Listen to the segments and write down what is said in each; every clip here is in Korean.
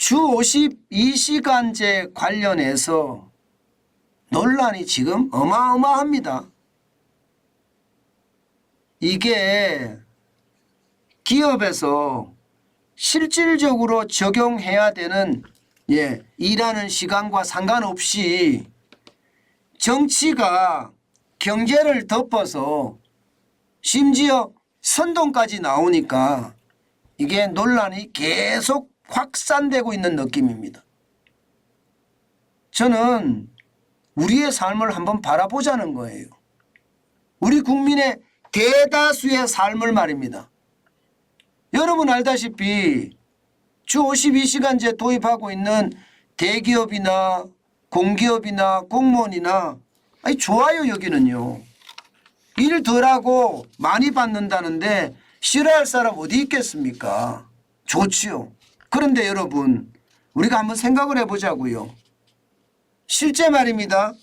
주 52시간제 관련해서 논란이 지금 어마어마합니다. 이게 기업에서 실질적으로 적용해야 되는 일하는 시간과 상관없이 정치가 경제를 덮어서 심지어 선동까지 나오니까 이게 논란이 계속 확산되고 있는 느낌입니다. 저는 우리의 삶을 한번 바라보자는 거예요. 우리 국민의 대다수의 삶을 말입니다. 여러분 알다시피 주 52시간제 도입하고 있는 대기업이나 공기업이나 공무원이나 좋아요. 여기는요. 일 덜하고 많이 받는다는데 싫어할 사람 어디 있겠습니까? 좋지요. 그런데 여러분 우리가 한번 생각을 해보자고요. 실제 말입니다.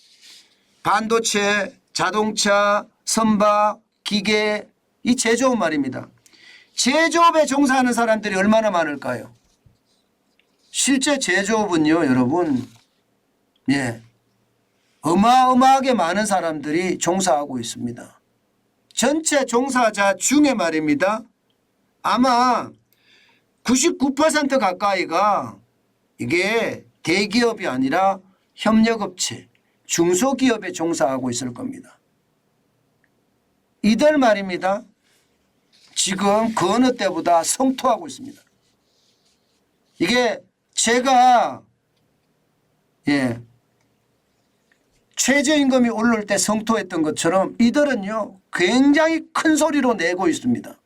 반도체, 자동차, 선박, 기계 이 제조업 말입니다. 제조업에 종사하는 사람들이 얼마나 많을까요? 실제 제조업은요 여러분 어마어마하게 많은 사람들이 종사하고 있습니다. 전체 종사자 중에 말입니다. 아마 99% 가까이가 이게 대기업이 아니라 협력업체, 중소기업에 종사하고 있을 겁니다. 이들 말입니다. 지금 그 어느 때보다 성토하고 있습니다. 이게 제가 최저임금이 오를 때 성토했던 것처럼 이들은요 굉장히 큰 소리로 내고 있습니다.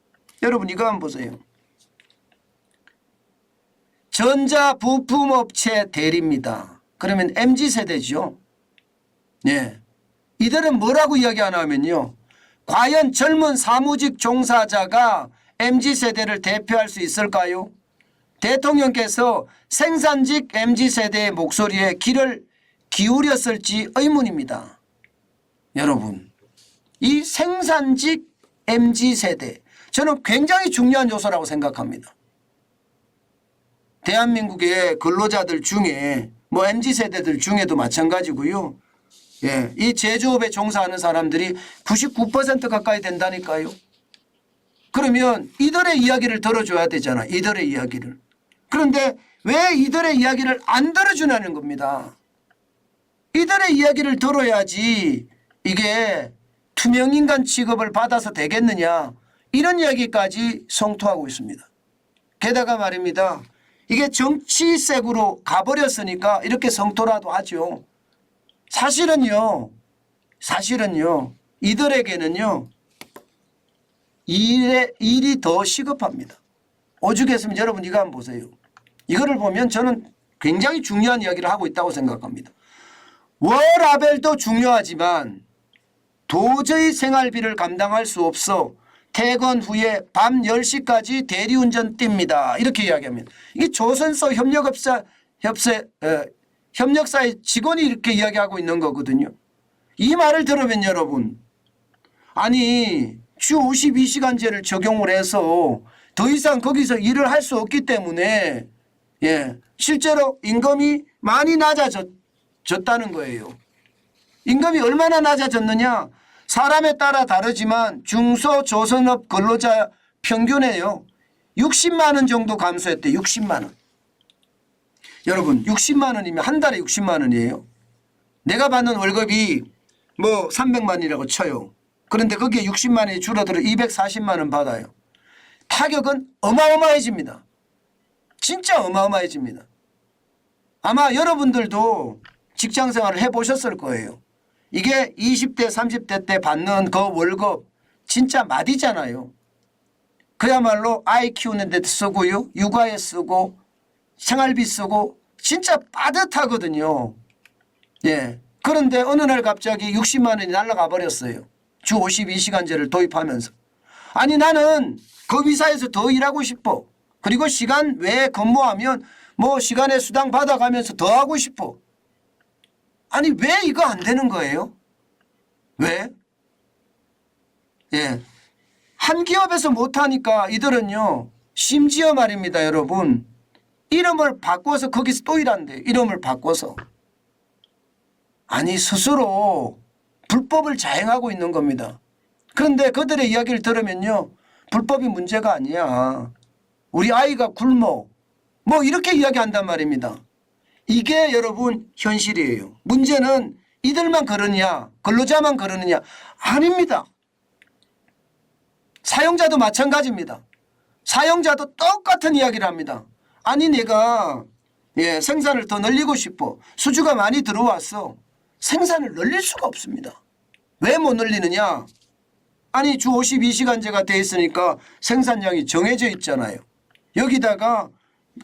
여러분 이거 한번 보세요. 전자부품업체 대리입니다. 그러면 MZ세대죠. 이들은 뭐라고 이야기하나 하면요. 과연 젊은 사무직 종사자가 MZ세대를 대표할 수 있을까요? 대통령께서 생산직 MZ세대의 목소리에 귀를 기울였을지 의문입니다. 여러분 이 생산직 MZ세대 저는 굉장히 중요한 요소라고 생각합니다. 대한민국의 근로자들 중에 MZ세대들 중에도 마찬가지고요. 이 제조업에 종사하는 사람들이 99% 가까이 된다니까요. 그러면 이들의 이야기를 들어줘야 되잖아. 이들의 이야기를. 그런데 왜 이들의 이야기를 안 들어주냐는 겁니다. 이들의 이야기를 들어야지 이게 투명인간 취급을 받아서 되겠느냐 이런 이야기까지 성토하고 있습니다. 게다가 말입니다. 이게 정치색으로 가버렸으니까 이렇게 성토라도 하죠. 사실은요 이들에게는요 일이 더 시급합니다. 오죽했으면 여러분 이거 한번 보세요. 이거를 보면 저는 굉장히 중요한 이야기를 하고 있다고 생각합니다. 워라벨도 중요하지만 도저히 생활비를 감당할 수 없어 퇴근 후에 밤 10시까지 대리운전 띱니다. 이렇게 이야기합니다. 이게 조선소 협력사의 직원이 이렇게 이야기하고 있는 거거든요. 이 말을 들으면 여러분 아니 주 52시간제를 적용을 해서 더 이상 거기서 일을 할 수 없기 때문에 실제로 임금이 많이 낮아졌다는 거예요. 임금이 얼마나 낮아졌느냐. 사람에 따라 다르지만 중소조선업 근로자 평균에요 60만 원 정도 감소했대. 60만 원. 여러분 60만 원이면 한 달에 60만 원이에요. 내가 받는 월급이 300만이라고 쳐요. 그런데 거기에 60만 원이 줄어들어 240만 원 받아요. 타격은 어마어마해집니다. 진짜 어마어마해집니다. 아마 여러분들도 직장생활을 해보셨을 거예요. 이게 20대 30대 때 받는 그 월급 진짜 마디잖아요. 그야말로 아이 키우는 데 쓰고요. 육아에 쓰고 생활비 쓰고 진짜 빠듯하거든요. 그런데 어느 날 갑자기 60만 원이 날아가 버렸어요. 주 52시간제를 도입하면서. 아니 나는 그 회사에서 더 일하고 싶어. 그리고 시간 외에 근무하면 시간에 수당 받아가면서 더 하고 싶어. 아니 왜 이거 안 되는 거예요? 왜? 한 기업에서 못하니까 이들은요 심지어 말입니다 여러분 이름을 바꿔서 거기서 또 일한대요. 이름을 바꿔서. 아니 스스로 불법을 자행하고 있는 겁니다. 그런데 그들의 이야기를 들으면요. 불법이 문제가 아니야. 우리 아이가 굶어. 뭐 이렇게 이야기한단 말입니다. 이게 여러분 현실이에요. 문제는 이들만 그러냐 근로자만 그러느냐 아닙니다. 사용자도 마찬가지입니다. 사용자도 똑같은 이야기를 합니다. 아니 내가 생산을 더 늘리고 싶어. 수주가 많이 들어왔어. 생산을 늘릴 수가 없습니다. 왜 못 늘리느냐. 아니 주 52시간제가 돼 있으니까 생산량이 정해져 있잖아요. 여기다가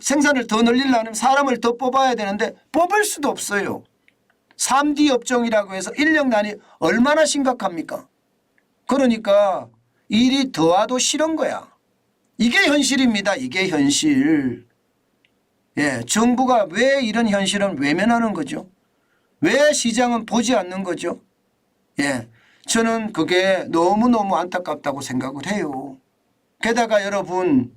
생산을 더 늘리려면 사람을 더 뽑아야 되는데 뽑을 수도 없어요. 3D 업종이라고 해서 인력난이 얼마나 심각합니까? 그러니까 일이 더 와도 싫은 거야. 이게 현실입니다. 이게 현실. 정부가 왜 이런 현실은 외면하는 거죠? 왜 시장은 보지 않는 거죠? 저는 그게 너무너무 안타깝다고 생각을 해요. 게다가 여러분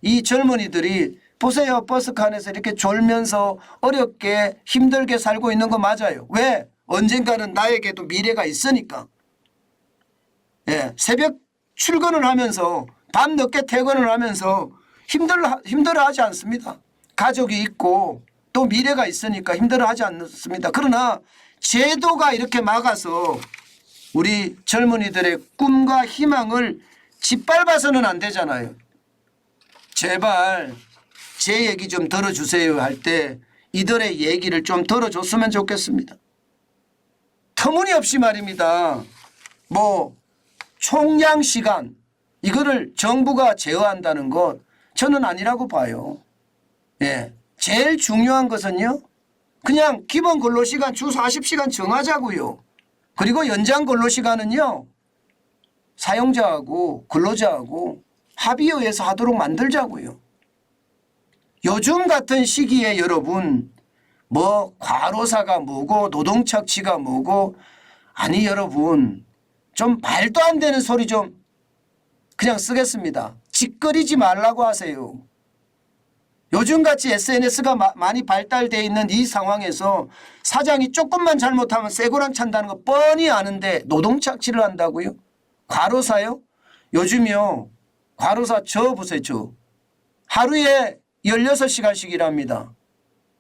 이 젊은이들이 보세요. 버스칸에서 이렇게 졸면서 어렵게 힘들게 살고 있는 거 맞아요. 왜? 언젠가는 나에게도 미래가 있으니까. 새벽 출근을 하면서 밤 늦게 퇴근을 하면서 힘들어하지 않습니다. 가족이 있고 또 미래가 있으니까 힘들어하지 않습니다. 그러나 제도가 이렇게 막아서 우리 젊은이들의 꿈과 희망을 짓밟아서는 안 되잖아요. 제발 제 얘기 좀 들어주세요 할 때 이들의 얘기를 좀 들어줬으면 좋겠습니다. 터무니없이 말입니다. 뭐 총량 시간 이거를 정부가 제어한다는 것 저는 아니라고 봐요. 제일 중요한 것은요. 그냥 기본 근로시간 주 40시간 정하자고요. 그리고 연장 근로시간은요. 사용자하고 근로자하고 합의에 의해서 하도록 만들자고요. 요즘 같은 시기에 여러분 뭐 과로사가 뭐고 노동착취가 뭐고 아니 여러분 좀 말도 안 되는 소리 좀 그냥 쓰겠습니다. 짓거리지 말라고 하세요. 요즘같이 SNS가 많이 발달되어 있는 이 상황에서 사장이 조금만 잘못하면 쇠고랑 찬다는 거 뻔히 아는데 노동착취를 한다고요? 과로사요? 요즘요. 과로사 저 보세요. 저. 하루에 16시간씩 일합니다.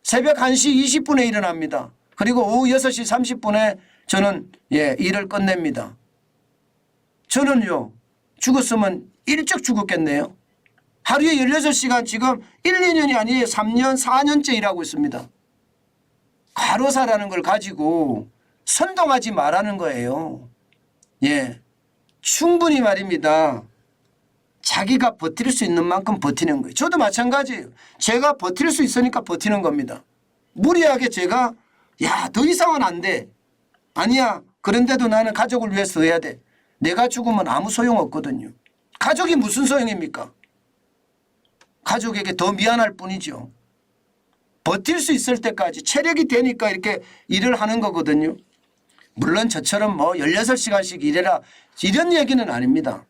새벽 1시 20분에 일어납니다. 그리고 오후 6시 30분에 저는 일을 끝냅니다. 저는요. 죽었으면 일찍 죽었겠네요. 하루에 16시간 지금 1, 2년이 아니에요. 3년, 4년째 일하고 있습니다. 과로사라는 걸 가지고 선동하지 말라는 거예요. 충분히 말입니다. 자기가 버틸 수 있는 만큼 버티는 거예요. 저도 마찬가지예요. 제가 버틸 수 있으니까 버티는 겁니다. 무리하게 제가 더 이상은 안 돼. 아니야. 그런데도 나는 가족을 위해서 해야 돼. 내가 죽으면 아무 소용없거든요. 가족이 무슨 소용입니까? 가족에게 더 미안할 뿐이죠. 버틸 수 있을 때까지 체력이 되니까 이렇게 일을 하는 거거든요. 물론 저처럼 뭐 16시간씩 일해라 이런 얘기는 아닙니다.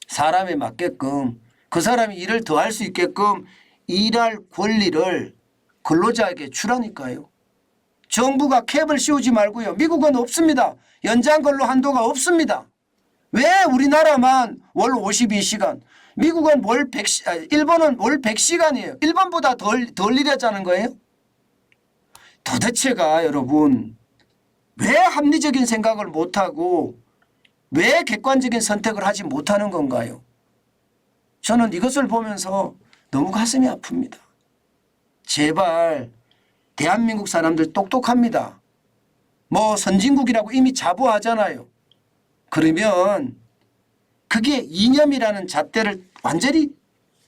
사람에 맞게끔 그 사람이 일을 더 할 수 있게끔 일할 권리를 근로자에게 주라니까요. 정부가 캡을 씌우지 말고요. 미국은 없습니다. 연장 근로 한도가 없습니다. 왜 우리나라만 월 52시간 미국은 일본은 월 100시간이에요. 일본보다 덜 일하자는 거예요. 도대체가 여러분 왜 합리적인 생각을 못하고 왜 객관적인 선택을 하지 못하는 건가요? 저는 이것을 보면서 너무 가슴이 아픕니다. 제발 대한민국 사람들 똑똑합니다. 뭐 선진국이라고 이미 자부하잖아요. 그러면 그게 이념이라는 잣대를 완전히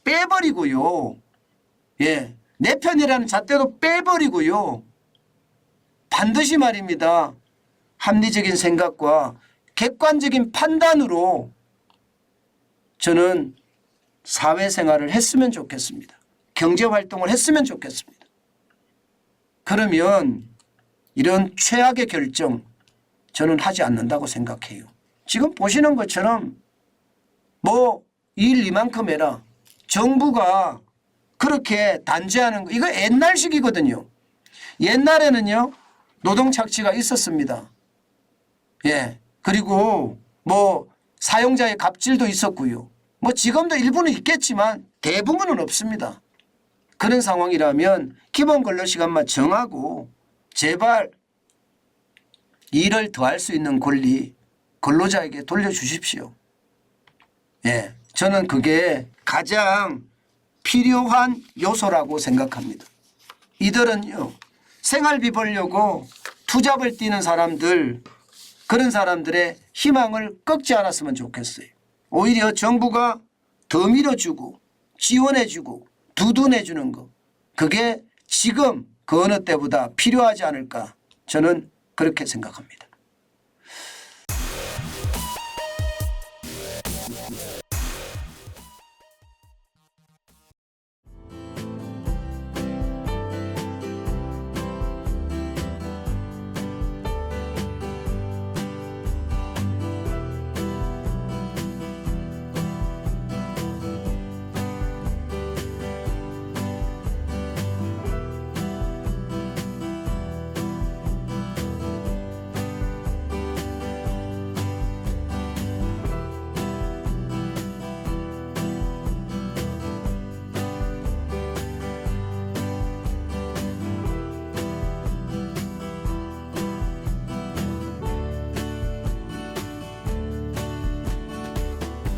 빼버리고요. 내 편이라는 잣대도 빼버리고요. 반드시 말입니다. 합리적인 생각과 객관적인 판단으로 저는 사회생활을 했으면 좋겠습니다. 경제활동을 했으면 좋겠습니다. 그러면 이런 최악의 결정 저는 하지 않는다고 생각해요. 지금 보시는 것처럼 뭐 일 이만큼 해라. 정부가 그렇게 단죄하는 거 이거 옛날식이거든요. 옛날에는요 노동 착취가 있었습니다. 예. 그리고 뭐 사용자의 갑질도 있었고요. 뭐 지금도 일부는 있겠지만 대부분은 없습니다. 그런 상황이라면 기본 근로시간만 정하고 제발 일을 더 할 수 있는 권리 근로자에게 돌려주십시오. 예. 저는 그게 가장 필요한 요소라고 생각합니다. 이들은요 생활비 벌려고 투잡을 뛰는 사람들 그런 사람들의 희망을 꺾지 않았으면 좋겠어요. 오히려 정부가 더 밀어주고 지원해주고 두둔해주는 거 그게 지금 그 어느 때보다 필요하지 않을까 저는 그렇게 생각합니다.